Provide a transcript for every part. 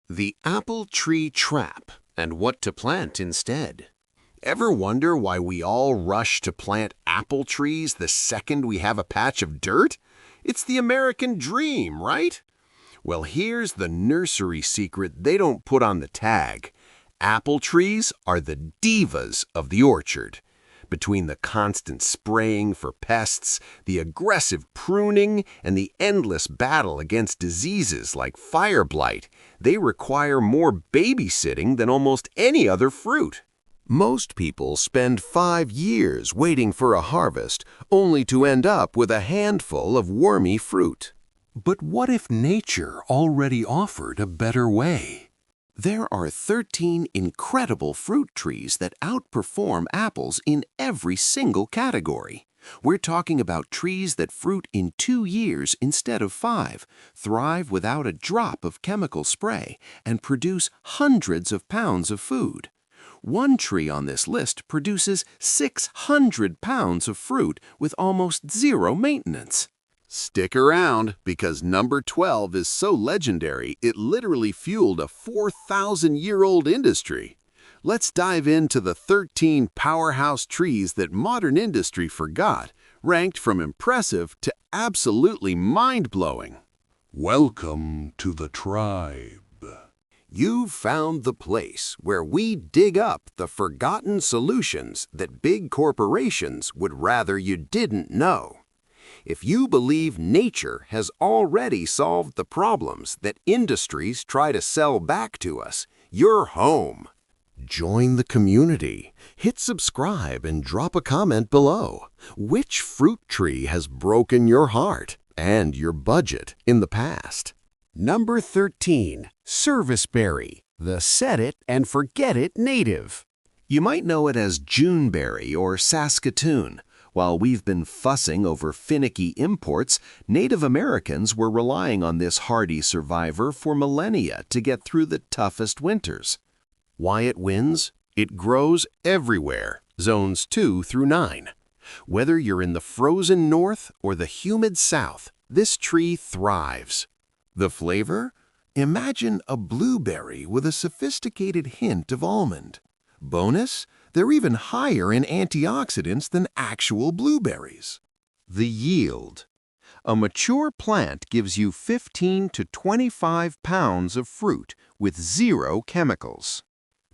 The apple tree trap and what to plant instead. Ever wonder why we all rush to plant apple trees the second we have a patch of dirt? It's the American dream, right? Well, here's the nursery secret they don't put on the tag. Apple trees are the divas of the orchard. Between the constant spraying for pests, the aggressive pruning, and the endless battle against diseases like fire blight, they require more babysitting than almost any other fruit. Most people spend 5 years waiting for a harvest, only to end up with a handful of wormy fruit. But what if nature already offered a better way? There are 13 incredible fruit trees that outperform apples in every single category. We're talking about trees that fruit in 2 years instead of 5, thrive without a drop of chemical spray, and produce hundreds of pounds of food. One tree on this list produces 600 pounds of fruit with almost zero maintenance. Stick around, because number 12 is so legendary it literally fueled a 4,000-year-old industry. Let's dive into the 13 powerhouse trees that modern industry forgot, ranked from impressive to absolutely mind-blowing. Welcome to the tribe. You've found the place where we dig up the forgotten solutions that big corporations would rather you didn't know. If you believe nature has already solved the problems that industries try to sell back to us, you're home. Join the community. Hit subscribe and drop a comment below. Which fruit tree has broken your heart and your budget in the past? Number 13, serviceberry, the set-it-and-forget-it native. You might know it as Juneberry or Saskatoon. While we've been fussing over finicky imports, Native Americans were relying on this hardy survivor for millennia to get through the toughest winters. Why it wins? It grows everywhere, zones 2 through 9. Whether you're in the frozen north or the humid south, this tree thrives. The flavor? Imagine a blueberry with a sophisticated hint of almond. Bonus? They're even higher in antioxidants than actual blueberries. The yield. A mature plant gives you 15 to 25 pounds of fruit with zero chemicals.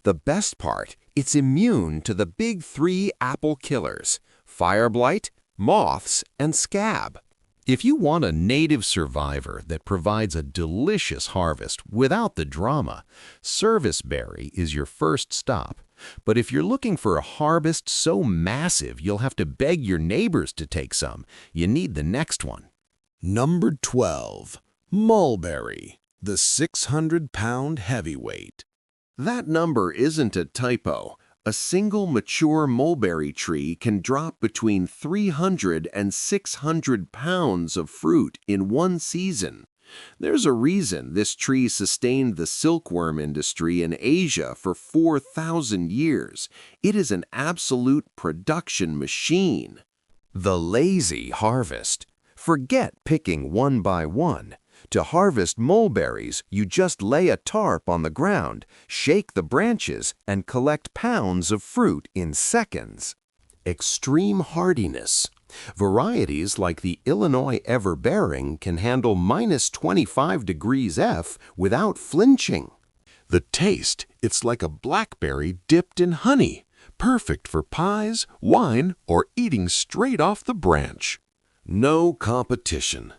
The best part, it's immune to the big 3 apple killers: fire blight, moths, and scab. If you want a native survivor that provides a delicious harvest without the drama, serviceberry is your first stop. But if you're looking for a harvest so massive you'll have to beg your neighbors to take some, you need the next one. Number 12, mulberry, the 600-pound heavyweight. That number isn't a typo. A single mature mulberry tree can drop between 300 and 600 pounds of fruit in one season. There's a reason this tree sustained the silkworm industry in Asia for 4,000 years. It is an absolute production machine. The lazy harvest. Forget picking one by one. To harvest mulberries, you just lay a tarp on the ground, shake the branches, and collect pounds of fruit in seconds. Extreme hardiness. Varieties like the Illinois Everbearing can handle minus 25 degrees F without flinching. The taste, it's like a blackberry dipped in honey, perfect for pies, wine, or eating straight off the branch. No competition.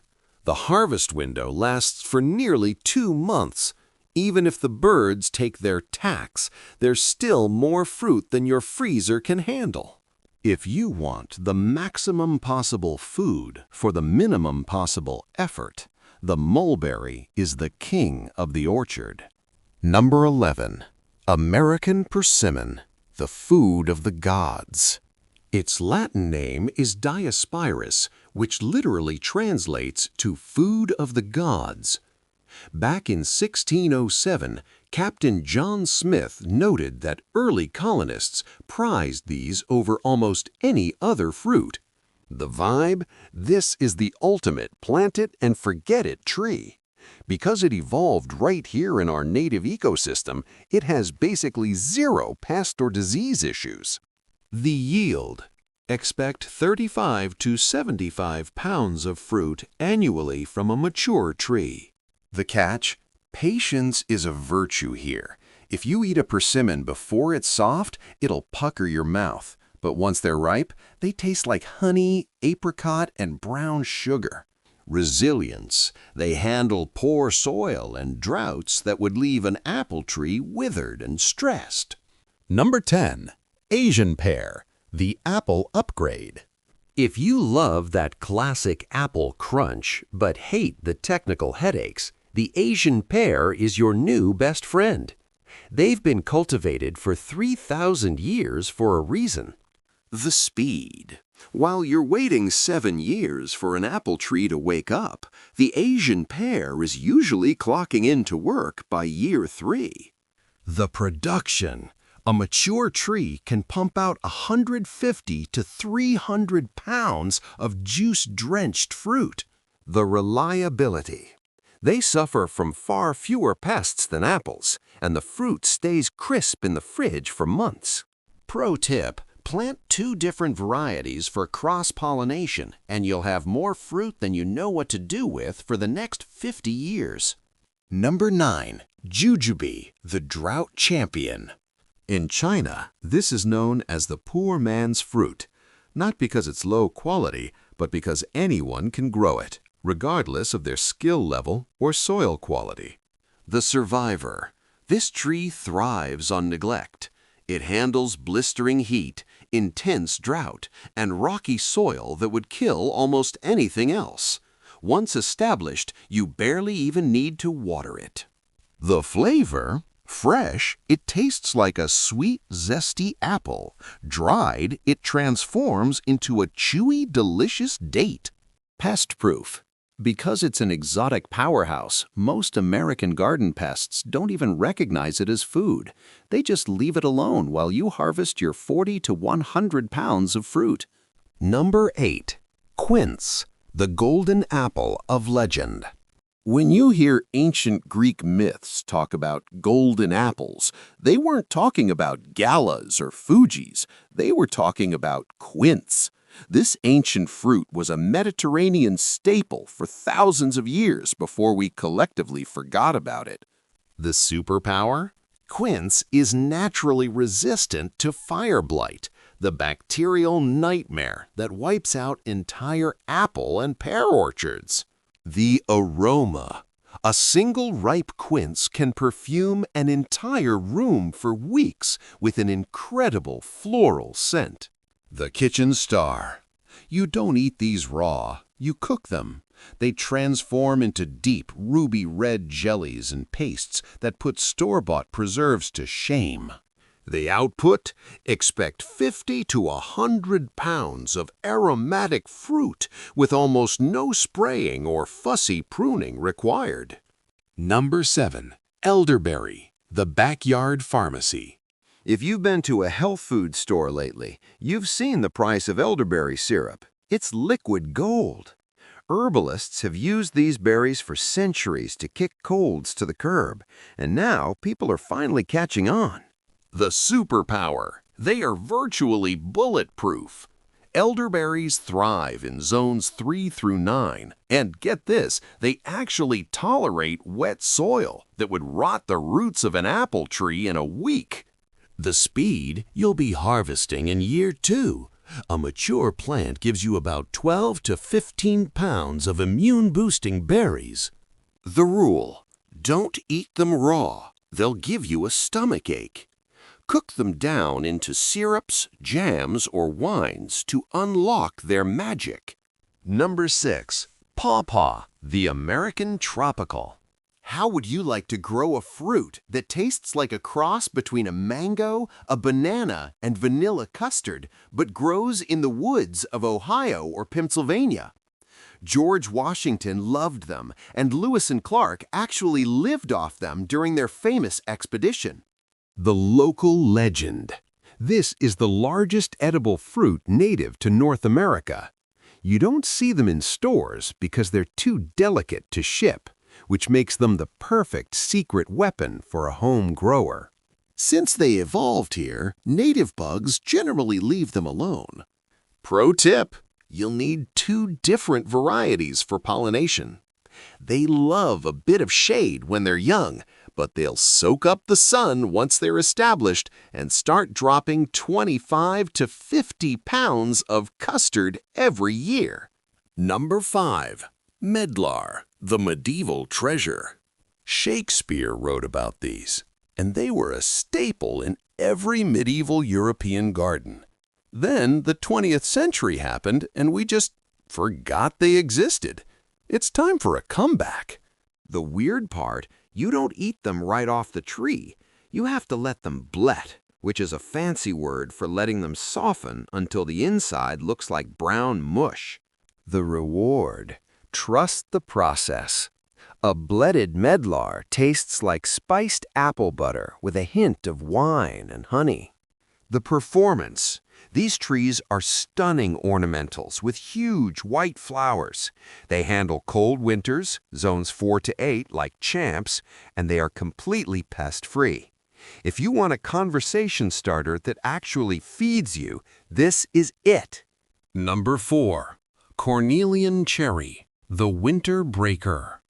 The harvest window lasts for nearly 2 months. Even if the birds take their tax, there's still more fruit than your freezer can handle. If you want the maximum possible food for the minimum possible effort, the mulberry is the king of the orchard. Number 11, American persimmon, the food of the gods. Its Latin name is Diospyros, which literally translates to food of the gods. Back in 1607, Captain John Smith noted that early colonists prized these over almost any other fruit. The vibe? This is the ultimate plant-it-and-forget-it tree. Because it evolved right here in our native ecosystem, it has basically zero pest or disease issues. The yield. Expect 35 to 75 pounds of fruit annually from a mature tree. The catch? Patience is a virtue here. If you eat a persimmon before it's soft, it'll pucker your mouth. But once they're ripe, they taste like honey, apricot, and brown sugar. Resilience. They handle poor soil and droughts that would leave an apple tree withered and stressed. Number 10. Asian pear, the apple upgrade. If you love that classic apple crunch but hate the technical headaches, the Asian pear is your new best friend. They've been cultivated for 3,000 years for a reason. The speed. While you're waiting 7 years for an apple tree to wake up, the Asian pear is usually clocking into work by year 3. The production. A mature tree can pump out 150 to 300 pounds of juice-drenched fruit. The reliability. They suffer from far fewer pests than apples, and the fruit stays crisp in the fridge for months. Pro tip: plant 2 different varieties for cross-pollination, and you'll have more fruit than you know what to do with for the next 50 years. Number 9. Jujube, the drought champion. In China, this is known as the poor man's fruit, not because it's low quality, but because anyone can grow it, regardless of their skill level or soil quality. The survivor. This tree thrives on neglect. It handles blistering heat, intense drought, and rocky soil that would kill almost anything else. Once established, you barely even need to water it. The flavor? Fresh, it tastes like a sweet, zesty apple. Dried, it transforms into a chewy, delicious date. Pest-proof. Because it's an exotic powerhouse, most American garden pests don't even recognize it as food. They just leave it alone while you harvest your 40 to 100 pounds of fruit. Number 8. Quince, the golden apple of legend. When you hear ancient Greek myths talk about golden apples, they weren't talking about galas or Fujis. They were talking about quince. This ancient fruit was a Mediterranean staple for thousands of years before we collectively forgot about it. The superpower? Quince is naturally resistant to fire blight, the bacterial nightmare that wipes out entire apple and pear orchards. The aroma. A single ripe quince can perfume an entire room for weeks with an incredible floral scent. The kitchen star. You don't eat these raw, you cook them. They transform into deep ruby red jellies and pastes that put store-bought preserves to shame. The output? Expect 50 to 100 pounds of aromatic fruit with almost no spraying or fussy pruning required. Number 7. Elderberry, the backyard pharmacy. If you've been to a health food store lately, you've seen the price of elderberry syrup. It's liquid gold. Herbalists have used these berries for centuries to kick colds to the curb, and now people are finally catching on. The superpower. They are virtually bulletproof. Elderberries thrive in zones 3 through 9, and get this, they actually tolerate wet soil that would rot the roots of an apple tree in a week. The speed, you'll be harvesting in year 2. A mature plant gives you about 12 to 15 pounds of immune-boosting berries. The rule: don't eat them raw. They'll give you a stomachache. Cook them down into syrups, jams, or wines to unlock their magic. Number 6. Pawpaw, the American tropical. How would you like to grow a fruit that tastes like a cross between a mango, a banana, and vanilla custard, but grows in the woods of Ohio or Pennsylvania? George Washington loved them, and Lewis and Clark actually lived off them during their famous expedition. The local legend. This is the largest edible fruit native to North America. You don't see them in stores because they're too delicate to ship, which makes them the perfect secret weapon for a home grower. Since they evolved here, native bugs generally leave them alone. Pro tip: you'll need 2 different varieties for pollination. They love a bit of shade when they're young, but they'll soak up the sun once they're established and start dropping 25 to 50 pounds of custard every year. Number 5. Medlar, the medieval treasure. Shakespeare wrote about these, and they were a staple in every medieval European garden. Then the 20th century happened, and we just forgot they existed. It's time for a comeback. The weird part, you don't eat them right off the tree. You have to let them blet, which is a fancy word for letting them soften until the inside looks like brown mush. The reward: trust the process. A bletted medlar tastes like spiced apple butter with a hint of wine and honey. The performance: these trees are stunning ornamentals with huge white flowers. They handle cold winters, zones 4 to 8, like champs, and they are completely pest-free. If you want a conversation starter that actually feeds you, this is it. Number 4. Cornelian cherry, the winter breaker.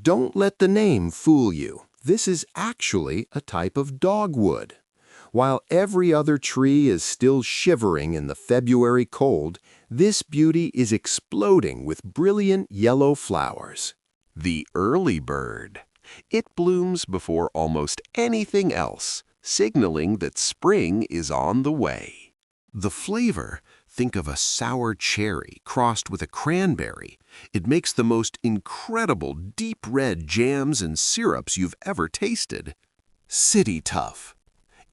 Don't let the name fool you. This is actually a type of dogwood. While every other tree is still shivering in the February cold, this beauty is exploding with brilliant yellow flowers. The early bird. It blooms before almost anything else, signaling that spring is on the way. The flavor: think of a sour cherry crossed with a cranberry. It makes the most incredible deep red jams and syrups you've ever tasted. City tough.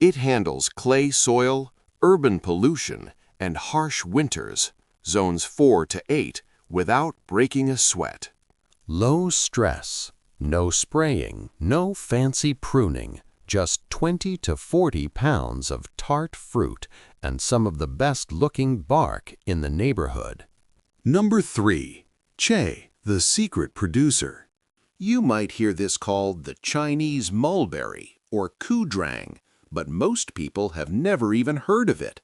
It handles clay soil, urban pollution, and harsh winters, zones 4 to 8, without breaking a sweat. Low stress, no spraying, no fancy pruning, just 20 to 40 pounds of tart fruit and some of the best-looking bark in the neighborhood. Number 3. Che, the secret producer. You might hear this called the Chinese mulberry or kudrang, but most people have never even heard of it.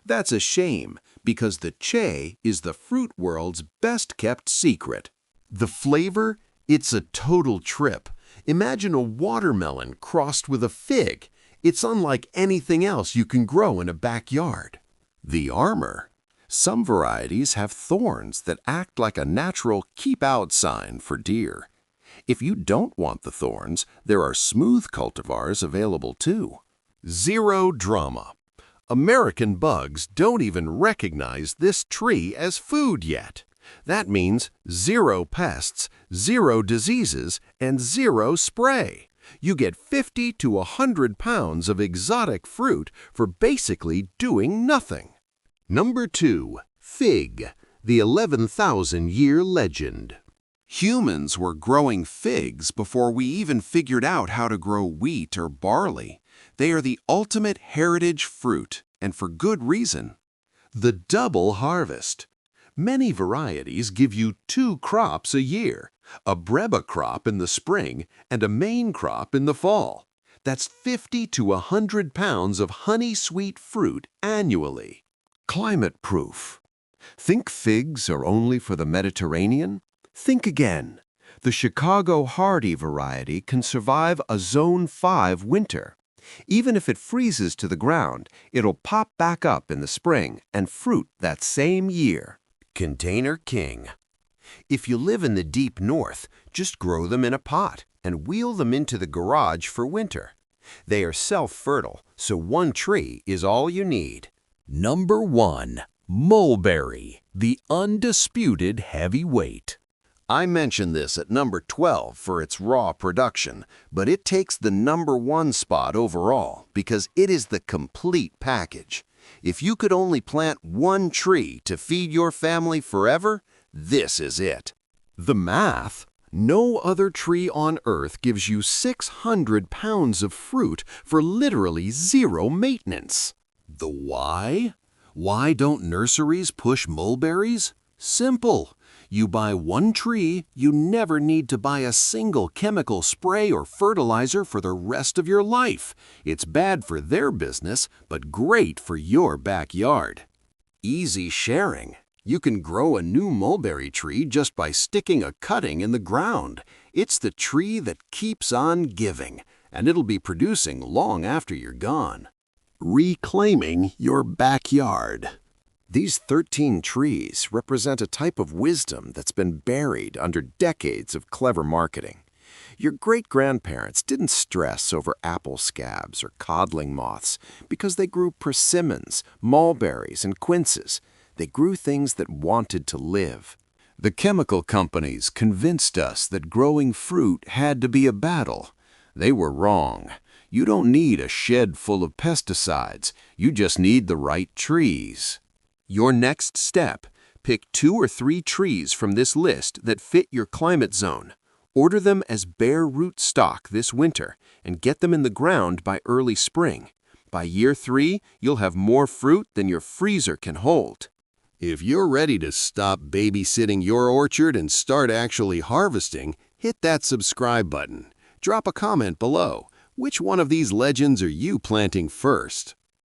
That's a shame, because the che is the fruit world's best-kept secret. The flavor? It's a total trip. Imagine a watermelon crossed with a fig. It's unlike anything else you can grow in a backyard. The armor? Some varieties have thorns that act like a natural keep-out sign for deer. If you don't want the thorns, there are smooth cultivars available too. Zero drama. American bugs don't even recognize this tree as food yet. That means 0 pests, 0 diseases, and 0 spray. You get 50 to 100 pounds of exotic fruit for basically doing nothing. Number 2. Fig, the 11,000-year legend. Humans were growing figs before we even figured out how to grow wheat or barley. They are the ultimate heritage fruit, and for good reason. The double harvest. Many varieties give you 2 crops a year, a breba crop in the spring and a main crop in the fall. That's 50 to 100 pounds of honey-sweet fruit annually. Climate-proof. Think figs are only for the Mediterranean? Think again. The Chicago hardy variety can survive a Zone 5 winter. Even if it freezes to the ground, it'll pop back up in the spring and fruit that same year. Container king. If you live in the deep north, just grow them in a pot and wheel them into the garage for winter. They are self-fertile, so 1 tree is all you need. Number 1. Mulberry, the undisputed heavyweight. I mentioned this at number 12 for its raw production, but it takes the number 1 spot overall because it is the complete package. If you could only plant 1 tree to feed your family forever, this is it. The math? No other tree on Earth gives you 600 pounds of fruit for literally 0 maintenance. The why? Why don't nurseries push mulberries? Simple. You buy one tree, you never need to buy a single chemical spray or fertilizer for the rest of your life. It's bad for their business, but great for your backyard. Easy sharing. You can grow a new mulberry tree just by sticking a cutting in the ground. It's the tree that keeps on giving, and it'll be producing long after you're gone. Reclaiming your backyard. These 13 trees represent a type of wisdom that's been buried under decades of clever marketing. Your great-grandparents didn't stress over apple scabs or codling moths because they grew persimmons, mulberries, and quinces. They grew things that wanted to live. The chemical companies convinced us that growing fruit had to be a battle. They were wrong. You don't need a shed full of pesticides. You just need the right trees. Your next step: pick 2 or 3 trees from this list that fit your climate zone. Order them as bare root stock this winter and get them in the ground by early spring. By year 3, you'll have more fruit than your freezer can hold. If you're ready to stop babysitting your orchard and start actually harvesting, hit that subscribe button. Drop a comment below. Which one of these legends are you planting first?